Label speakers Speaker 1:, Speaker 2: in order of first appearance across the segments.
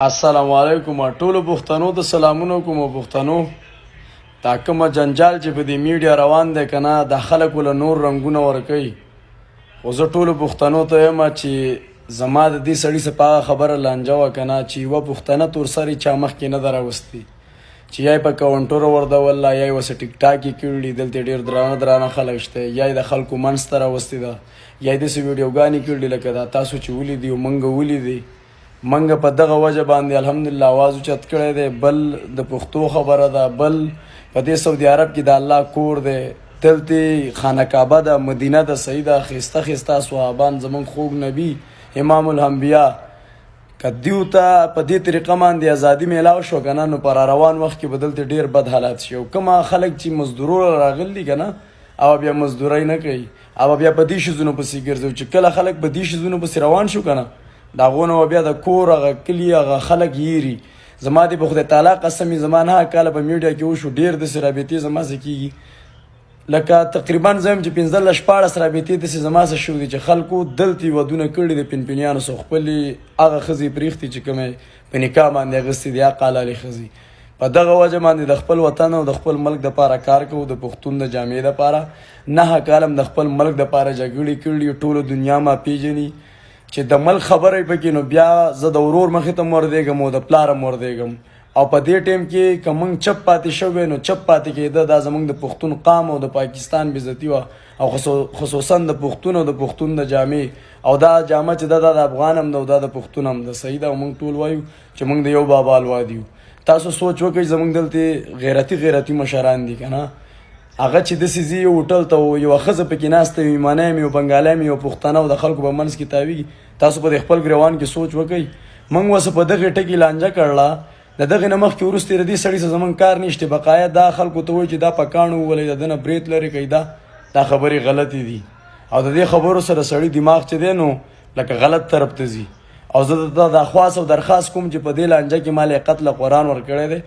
Speaker 1: السلام علیکم ټولو پښتنو ته سلامونه کوم پښتنو دا کومه جنجال چې په دې میډیا روان دی که نه دا خلک له نور رنګونه ورکوي خو زه ټولو پښتنو ته یم چې زما د دې سړي څه په هغه خبره لانجه وه که نه چې یوه پښتنه تور سر یې چا مخکې نه ده راوستي چې یا یې په کاونټرو ورډوله یا یې ورسه ټیک ټاک یې کړي دلته ډېر درانه خلک شته یا یې د خلکو منځ ته راوستې ده یا یې داسې ویډیوګانې کړي لکه دا تاسو چې ولیدي او موږ ولیدي منګه په دغه وجه باندې الحمدلله आवाज اوچت کړی دی بل د پښتو خبره ده بل په دې سعودي عرب کې د الله کور دی دلته خانه کعبه ده مدینه ده صحیح ده ښایسته ښایسته صحابان زموږ خوږ نبي امام الانبیا که دیو ته په دې طریقه باندې ازادي میلاو شو که نه نو په روان وخت کې به دلته ډېر بد حالات شي او کومه خلک چې مزدورو راغلي دي که نه او بیا مزدورۍ نه کوي او بیا په دې شیزونو پسې ګرځي چې کله خلک په دې شیزونو پسې روان شو که نه د هغو نه بیا د کور هغه کلي هغه خلک یېري زما دې په خدای تعالی قسم زما 9 کاله په میډیا کې وشو ډېر داسې رابطې زما څه کېږي لکه تقریبا زه یم چې 15-14 رابطې داسې زما څه شوي دي چې خلکو دلته ودونه کړي د پنپنیانو څخه خپلې هغه ښځې پرېښتې چې کومې په نکاح باندې اخېستې دي هغه قالالې ښځې په دغه وجه باندې د خپل وطن او د خپل ملک دپاره کار کوو د پښتون د جامعې دپاره 9 کاله د خپل ملک دپاره جګړې کړي ټوله دنیا ما پیژني چې د ملک خبره پکې نو بیا زه د ورور مخې ته مردېږم او د پلاره مردېږم او په دې ټیم کې که موږ چپ پاتې شوی نو چپ پاتې کېده دا زموږ د پښتون قام او د پاکستان بېزتي وه او خصوصا د پښتون او د پښتون د جامې او دا جامه چې دا د افغان هم ده او دا د پښتون هم ده صحیح ده او موږ ټول وایو چې موږ د یو بابا الواد یو تاسو سوچ وکړئ زموږ دلته غیرتي مشران دي که نه هغه چې داسې ځي یو هوټل ته یوه ښځه پکې ناسته وي ایمانۍ یم یو بنګالی یم یو پښتنه او د خلکو په منځ کې تاویږي تاسو په خپل ګریوان کې سوچ وکئ موږ ورسه په دغې ټکي لانجه کړله د دغې نه مخکې وروسته د دې سړي سره زموږ کار نشته بقایا دا خلکو ته وایي چې دا په کاڼو وولئ د ده نه برید لرې کوي دا خبرې غلطې دي او د دې خبرو سره سړي دماغ چې دی نو لکه غلط طرف ته ځي او زه د دا خواست او درخواست کوم چې په دې لانجه کې ما له قتل قرآن ورکړی دی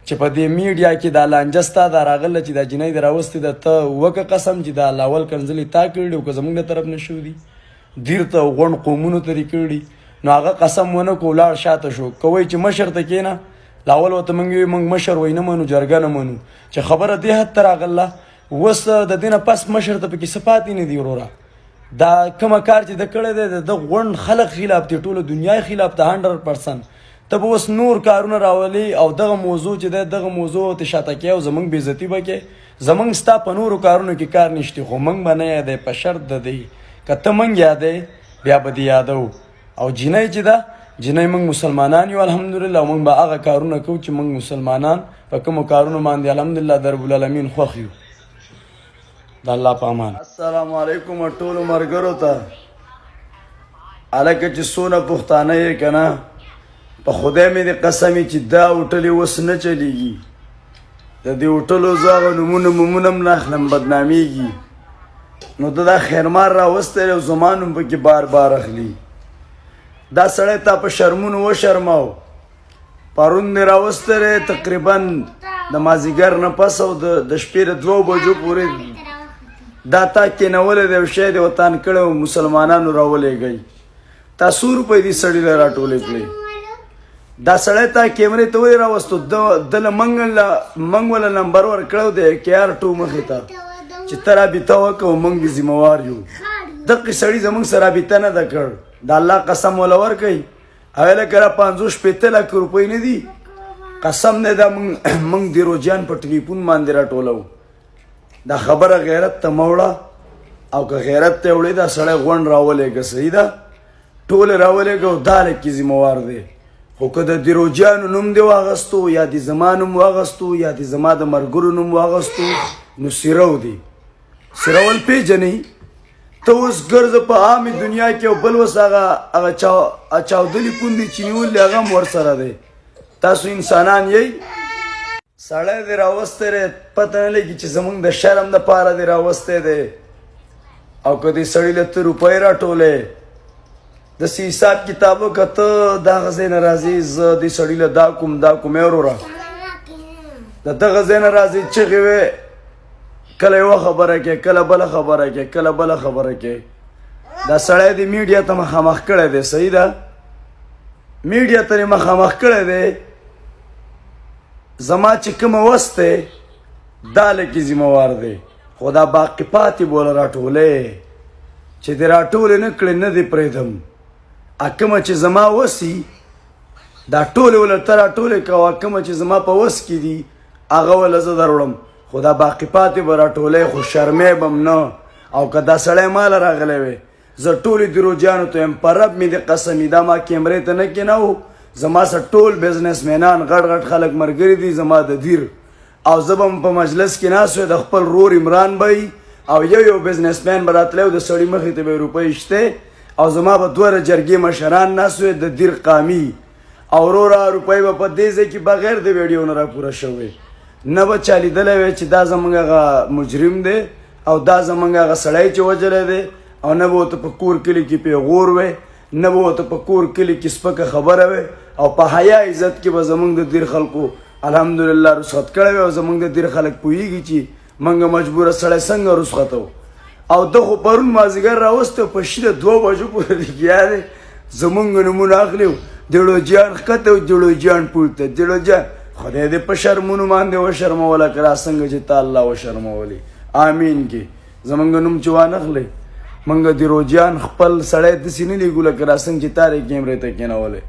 Speaker 1: چې په دې میډیا کې دا لانجه ستا دا راغله چې دا جنۍ دې راوستې ده ته وکه قسم چې دا لاول کنځلې تا کړي او که زموږ د طرف نه شوي دي دیر ته غونډ قومونو ته دې کړي نو هغه قسم ونه کړو ولاړ شاته شو که وایي چې مشر ته کښېنه لاول ورته موږ وایو موږ مشر وایي نه منو جرګه نه منو چې خبره دې حد ته راغله اوس د دې نه پس مشر ته پکې څه پاتې نه دي وروره دا کومه کار چې ده کړی دی د ده غونډ خلک خلاف دي ټوله دنیا خلاف ده 100% ته به اوس نور کارونه راولي او دغه موضوع چې دی دغه موضوع ته شاته کوې او زموږ بېزتي به کوې زموږ ستا په نورو کارونو کې کار نشته خو موږ به نه یادوې په شرط د دی که ته موږ یادوې بیا به دې یادو او جنۍ چې ده جنۍ موږ مسلمانان یو الحمدلله او موږ به هغه کارونه کوو چې موږ مسلمانان په کومو کارونو باندې الحمدلله د رب العالمین خوښ یو د الله په امان السلام علیکم ټولو ملګرو ته هلکه چې څونه پښتانه یې که نه په خدای مې د قسمې چې دا هوټلې اوس نه چلیږي د دې هوټلو زه هغه نومونه هم نه اخلم بدنامېږي نو دا خیرمار راوستی او زما نوم پکې بار بار اخلي دا سړی تا په شرمونو وشرماو پرون دې راوستی دی تقریبا د مازدیګر نه پس او د شپې د 2 بجو پورې دا تا کېنولی دی او شی دې وطن کړی او مسلمانانو راولېږئ تا 100 روپۍ دې سړي له راټولې کړې دا سړی تا کیمرې ته ولې راوستو دله موږ وله نمبر ورکړی دی KR2 مخې ته چې ته رابطه وکړه او موږ دې ذمهوار یو دقې سړي زموږ سره رابطه نه ده کړ د الله قسم وله ورکوئ هغې لکه را 50-50 لک روپۍ نه دي قسم دی دا موږ دیروجیان په ټلیفون باندې راټولو دا خبره غیرت ته مه وړه او که غیرت ته وړې دا سړی غونډ راولېږه صحیح ده ټولې راولېږه او دا لکې ذمهوار دی خو که د دیروجیانو نوم دې واغستو یا دې زما نوم واغستو یا دې زما د ملګرو نوم واغستو نو سیرو دی سیرول پیژنئ ته اوس ګرځه په عامې دنیا کې او بل اوس هغه چاودلي پوندې چې نیولې هغه هم ورسره دی تاسو انسانان یئ سړی دې راوستی دی پته نه لګي چې زموږ د شرم دپاره دې راوستی دی او که دې سړي له ته روپۍ راټولې داسې حساب کتاب وکړه ته دغه ځای نه راځې زه دې سړي له دا کوم وروره د دغه ځای نه راځې چغې وې کله یوه خبره کې کله بله خبره کې کله بله خبره کې دا سړی د میډیا ته مخامخ کړی دی صحیح ده میډیا ته مخامخ کړی دی زما چې کومه وس دی دا لکې ذمهوار دی خو دا باقي پاتې بوله راټولې چې دې راټولې نه کړې نه دې پرېږدم کومه چې زما وسي دا ټولې وله ته راټولې کوه کومه چې زما په وس کې دي هغه وله زه دروړم خو دا باقي پاتې به راټولې خو شرمې به م نه او که دا سړی ماله راغلی وی زه ټولې دروجانو ته یم په رب مې د قسمي دا ما کیمرې ته نه کېناو زما سره ټول بزنسمینان غټ غټ خلک ملګري دي زما د دیر او زه به په مجلس کې ناست وی د خپل رور عمران به او یو بزنسمین به راتلی و د سړي مخې ته به یې روپۍ شته او زما به دوه جرګې مشران ناست وی د دیر قامي او وروره روپۍ به په دې ځای کې بغیر د ویډیو نه راپوره شوې نه به چا لیدلی وی چې دا زموږ هغه مجرم دی او دا زموږ هغه سړی چې وجلی دی او نه به ورته په کور کلي کې پیغور وی نه به ورته په کور کلي کې سپکه خبره وی او په حیا عزت کې به زموږ د دیر خلکو الحمدلله رخصت کړی وی او زموږ د دیر خلک پوهېږي چې موږ مجبوره سړی څنګه رخصت و او ده خو پرون مازدیګر راوستی په شیده 2 بجو پورې لګیا دی زموږ نومونه اخلي و دیړو جان ښکته و دیړو جان پورته دیړو جان خدای دې په شرمونو باندې وشرموله که را څنګه چې تا الله وشرمولي آمین کې زموږ نوم چې وانخلی موږ دیړو جان خپل سړی داسې نه لیږو لکه را څنګه چې تا یې کیمرې ته کېنولی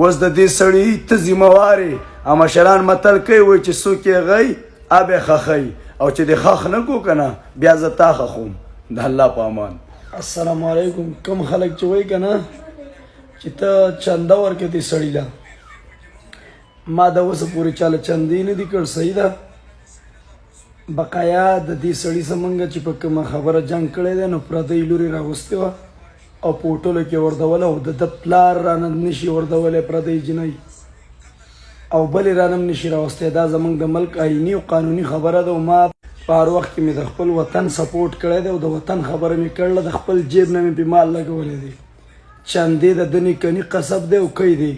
Speaker 1: اوس د دې سړي ته ذمهوار یې مشران متل کوي وایي چې څوک یې غی اب یې خښوي او چې دې خښ نه کو که نه بیا زه تا خښوم د الله په امان السلام علیکم کم خلک چې وایي که نه چې ته چنده ورکړې دې سړي له ما د اوسه پورې چاله چندې نه دي کړ صحیح ده بقایا د دې سړي سره موږ چې په کومه خبره جنګ کړی دی نو پردۍ لورې راغوستې وه او په هوټلو کې وردوله او د پلار رانه نشي وردولی پردۍ جنۍ او بلې رانه هم نشي راوستی دا زموږ د ملک آیني او قانوني خبره ده او ما په هر وخت کې مې د خپل وطن سپورټ کړی دی او د وطن خبره مې کړله د خپل جیب نه مې پې مال لګولی دی چندې د ده نیکني قصب دی او کوي دی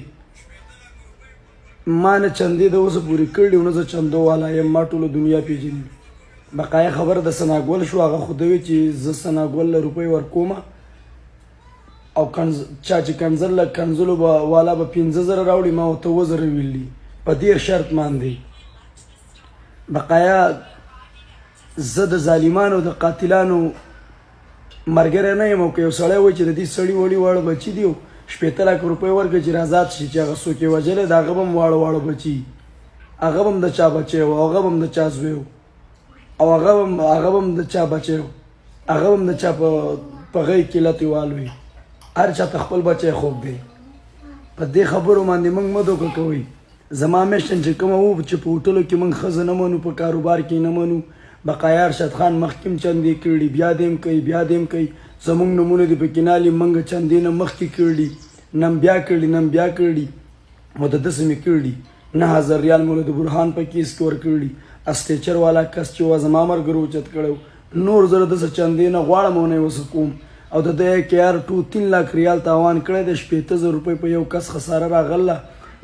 Speaker 1: ما نه چندې د اوسه پورې کړي او نه زه چندو والا یم ما ټوله دنیا پېژني بقایا خبره د ثناګل شو هغه خو ده وی چې زه ثناګل له روپۍ ورکومه او چا چې کنزل له کنزلو به والا به 15,000 راوړي ما ورته 2,000 ویلي په دې شرط باندې بقایا زه د ظالمانو د قاتلانو ملګری نه یم او که یو سړی وایي چې د دې سړي وړي واړه بچي دي 15,00,000 روپۍ ورکړه چې آزاد شي چې هغه څوک یې وژلی د هغه به هم واړه بچي هغه به هم د چا بچی و هغه به هم د چا زوی او هغه به هم د چا بچی و هغه به هم د چا په غیږ کې لتې والوي هر چا ته خپل بچی خوب دی په دې خبرو باندې موږ مه دوکه کوئ زما میشن چې کومه و چې په هوټلو کې موږ ښځه نه منو په کاروبار کې نه منو بقایا ارشد خان مخکې هم چندې کړي بیا دې هم کوي بیا دې هم کوي زموږ نومونه دې پکې نالي موږ چندې نه مخکې کړي نن بیا کړي او د داسې مې کړي 9,000 ریال مو د برهان په کیس کې ورکړي اسټیچر والا کس چې و زما ملګرو اوچت کړی نور زه داسې چندې نه غواړم او نه یې وسه کوم او د ده کې یار 2-3 لاک ریال تاوان کړی دی 15,000 روپۍ په یو کس خساره راغله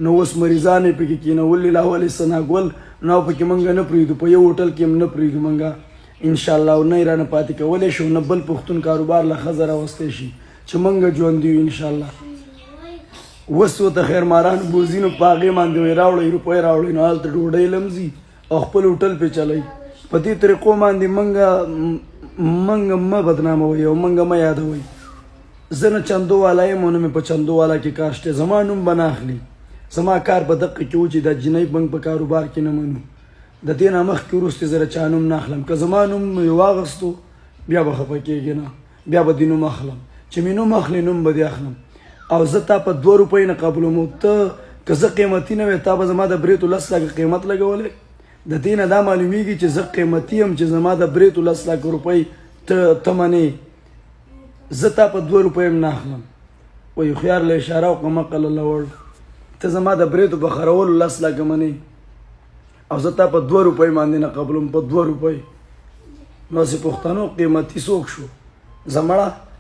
Speaker 1: نو اوس مریضان یې پکې کېنولي لاولې ثناګل نو پکې موږ نه پرېږدو په یو هوټل کې هم نه پرېږدو موږ انشاءالله او نه یې رانه پاتې کولی شو نه بل پښتون کاروبار له ښځه راوستی شي چې موږ ژوندي یو انشاءالله اوس ورته خیرماران بوځي نو په هغې باندې وایي راوړئ روپۍ راوړئ نو هلته ډوډۍ لمځي او خپل هوټل پې چلوي په دې طریقو باندې موږ مه بدناموئ او موږ مه یادوئ زه نه چندو والا یم او نه مې په چندو والا کې کار شته زما نوم به نه اخلي زما کار په دقه کې و چې دا جنۍ بنک په کاروبار کې نه منو د دې نه مخکې وروسته زه چا نوم نه اخلم که زما نوم مې واغستو بیا به خفه کېږي نه بیا به دې نوم اخلم چې مې نوم اخلي نوم به دې اخلم او زه تا په 2 روپۍ نه قبلوم ته که زه قیمتي نه وې تا به زما د بریتو 10 لکه قیمت لګولی د دې نه دا معلومیږي چې زه قیمتي یم چې زما د بریتو 10 لکه روپۍ ته منې زه تا په 2 روپۍ هم نه اخلم وایي خیار له اشاره وکړه مقل الله وړ ته زما د بریتو په خرولو 10 لکه منې او زه تا په 2 روپۍ باندې نه قبلوم په 2 روپۍ نو چې پښتنو قیمتي څوک شو زمړه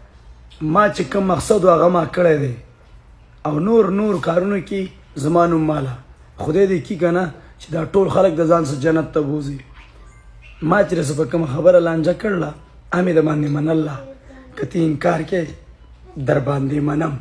Speaker 1: ما چې کوم مقصد و هغه ما کړی دی او نور کارونو کې زما نوم ماله خدای دې کي که نه چې دا ټول خلک د ځان سره جنت ته بوځي ما چې رسه په کومه خبره لانجه کړله امې د باندې منله که ته انکار کې در باندې منم